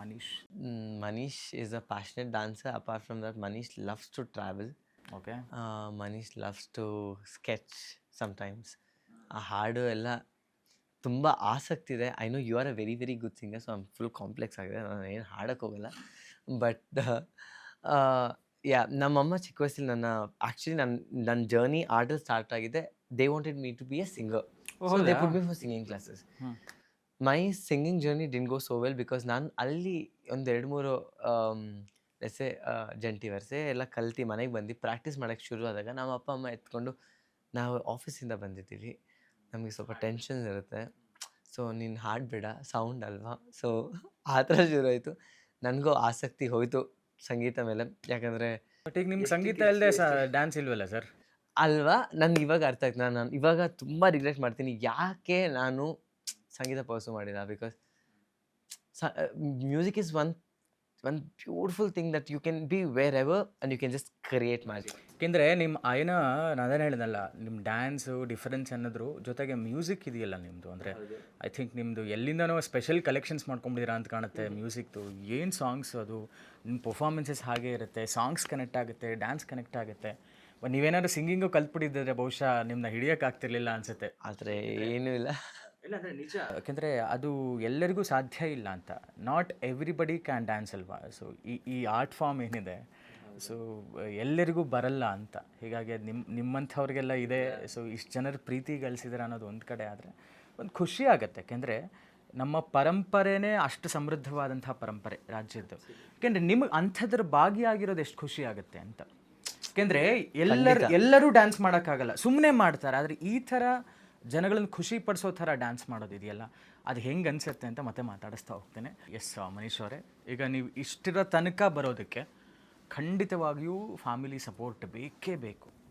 Manish? Manish is a passionate dancer. Apart from that, Manish loves to travel. Okay. Manish loves to sketch sometimes. ಆ ಹಾಡು ಎಲ್ಲ ತುಂಬ ಆಸಕ್ತಿ ಇದೆ. I know you are a very very good singer, so full complex ಆಗಿದೆ, ನಾನು ಏನು ಹಾಡೋಕ್ಕೆ ಹೋಗಲ್ಲ. ಬಟ್ ಯಾ ನಮ್ಮಮ್ಮ ಚಿಕ್ಕ ವಯಸ್ಸಲ್ಲಿ ಆ್ಯಕ್ಚುಲಿ ನನ್ನ ಜರ್ನಿ ಆರ್ಡರ್ ಸ್ಟಾರ್ಟ್ ಆಗಿದೆ. They wanted me to be a singer, so they put me for singing classes. My singing journey didn't go so well because ನಾನು ಅಲ್ಲಿ ಒಂದು 2-3 ಲೆಸೆ ಜಂಟಿ ವರ್ಸೆ ಎಲ್ಲ ಕಲ್ತು ಮನೆಗೆ ಬಂದು ಪ್ರಾಕ್ಟೀಸ್ ಮಾಡೋಕ್ಕೆ ಶುರು ಆದಾಗ ನಮ್ಮ ಅಪ್ಪ ಅಮ್ಮ ಎತ್ಕೊಂಡು, ನಾವು ಆಫೀಸಿಂದ ಬಂದಿದ್ದೀವಿ, ನಮಗೆ ಸ್ವಲ್ಪ ಟೆನ್ಷನ್ ಇರುತ್ತೆ, ಸೊ ನೀನು ಹಾಡಬೇಡ, ಸೌಂಡ್ ಅಲ್ವಾ. ಸೊ ಆ ಥರ ಶುರು ಆಯಿತು. ನನಗೂ ಆಸಕ್ತಿ ಹೋಯಿತು ಸಂಗೀತ ಮೇಲೆ. ಯಾಕಂದರೆ ಬಟ್ ಈಗ ನಿಮ್ಗೆ ಸಂಗೀತ ಇಲ್ಲದೆ ಡ್ಯಾನ್ಸ್ ಇಲ್ವಲ್ಲ ಸರ್? ಅಲ್ವಾ, ನನಗೆ ಇವಾಗ ಅರ್ಥ ಆಯ್ತು. ನಾನು ಇವಾಗ ತುಂಬ ರಿಗ್ರೆಟ್ ಮಾಡ್ತೀನಿ, ಯಾಕೆ ನಾನು ಸಂಗೀತ ಪರ್ಸು ಮಾಡಿಲ್ಲ. Because music is one beautiful thing that you can be wherever and you can just create magic. ಯಾಕೆಂದರೆ ನಿಮ್ಮ ಆಯ್ನ ನಾನೇನು ಹೇಳಿದ್ನಲ್ಲ, ನಿಮ್ಮ ಡ್ಯಾನ್ಸು ಡಿಫರೆನ್ಸ್ ಅನ್ನೋದ್ರ ಜೊತೆಗೆ ಮ್ಯೂಸಿಕ್ ಇದೆಯಲ್ಲ ನಿಮ್ಮದು, ಅಂದರೆ ಐ ಥಿಂಕ್ ನಿಮ್ಮದು ಎಲ್ಲಿಂದನೋ ಸ್ಪೆಷಲ್ ಕಲೆಕ್ಷನ್ಸ್ ಮಾಡ್ಕೊಂಡಿದ್ದೀರಾ ಅಂತ ಕಾಣುತ್ತೆ ಮ್ಯೂಸಿಕ್ದು. ಏನು ಸಾಂಗ್ಸ್ ಅದು, ನಿಮ್ಮ ಪರ್ಫಾರ್ಮೆನ್ಸಸ್ ಹಾಗೆ ಇರುತ್ತೆ, ಸಾಂಗ್ಸ್ ಕನೆಕ್ಟ್ ಆಗುತ್ತೆ, ಡ್ಯಾನ್ಸ್ ಕನೆಕ್ಟ್ ಆಗುತ್ತೆ. ಬಟ್ ನೀವೇನಾದ್ರು ಸಿಂಗಿಂಗು ಕಲ್ತ್ಬಿಟ್ಟಿದ್ದರೆ ಬಹುಶಃ ನಿಮ್ಮನ್ನ ಹಿಡಿಯೋಕ್ಕಾಗ್ತಿರ್ಲಿಲ್ಲ ಅನಿಸುತ್ತೆ. ಆದರೆ ಏನೂ ಇಲ್ಲ. ಇಲ್ಲ ಅಂದರೆ ನಿಜ, ಯಾಕೆಂದರೆ ಅದು ಎಲ್ಲರಿಗೂ ಸಾಧ್ಯ ಇಲ್ಲ ಅಂತ. ನಾಟ್ ಎವ್ರಿಬಡಿ ಕ್ಯಾನ್ ಡ್ಯಾನ್ಸ್ ಅಲ್ವಾ. ಸೊ ಈ ಆರ್ಟ್ ಫಾರ್ಮ್ ಏನಿದೆ, ಸೊ ಎಲ್ಲರಿಗೂ ಬರಲ್ಲ ಅಂತ. ಹೀಗಾಗಿ ಅದು ನಿಮ್ಮಂಥವ್ರಿಗೆಲ್ಲ ಇದೆ. ಸೊ ಇಷ್ಟು ಜನರ ಪ್ರೀತಿ ಗಳಿಸಿದ್ರೆ ಅನ್ನೋದು ಒಂದು ಕಡೆ, ಆದರೆ ಒಂದು ಖುಷಿ ಆಗುತ್ತೆ. ಯಾಕೆಂದರೆ ನಮ್ಮ ಪರಂಪರೆನೇ ಅಷ್ಟು ಸಮೃದ್ಧವಾದಂಥ ಪರಂಪರೆ ರಾಜ್ಯದ್ದು. ಯಾಕೆಂದರೆ ನಿಮಗೆ ಅಂಥದ್ರ ಭಾಗಿಯಾಗಿರೋದು ಎಷ್ಟು ಖುಷಿ ಆಗುತ್ತೆ ಅಂತ. ಯಾಕೆಂದರೆ ಎಲ್ಲರೂ ಡ್ಯಾನ್ಸ್ ಮಾಡೋಕ್ಕಾಗಲ್ಲ, ಸುಮ್ಮನೆ ಮಾಡ್ತಾರೆ. ಆದರೆ ಈ ಥರ ಜನಗಳನ್ನು ಖುಷಿ ಪಡಿಸೋ ಥರ ಡ್ಯಾನ್ಸ್ ಮಾಡೋದಿದೆಯಲ್ಲ, ಅದು ಹೆಂಗೆ ಅನಿಸುತ್ತೆ ಅಂತ ಮತ್ತೆ ಮಾತಾಡಿಸ್ತಾ ಹೋಗ್ತೇನೆ. ಎಸ್ ಮನೀಶ್ ಅವರೇ, ಈಗ ನೀವು ಇಷ್ಟಿರೋ ತನಕ ಬರೋದಕ್ಕೆ ಖಂಡಿತವಾಗಿಯೂ ಫ್ಯಾಮಿಲಿ ಸಪೋರ್ಟ್ ಬೇಕೇ ಬೇಕು.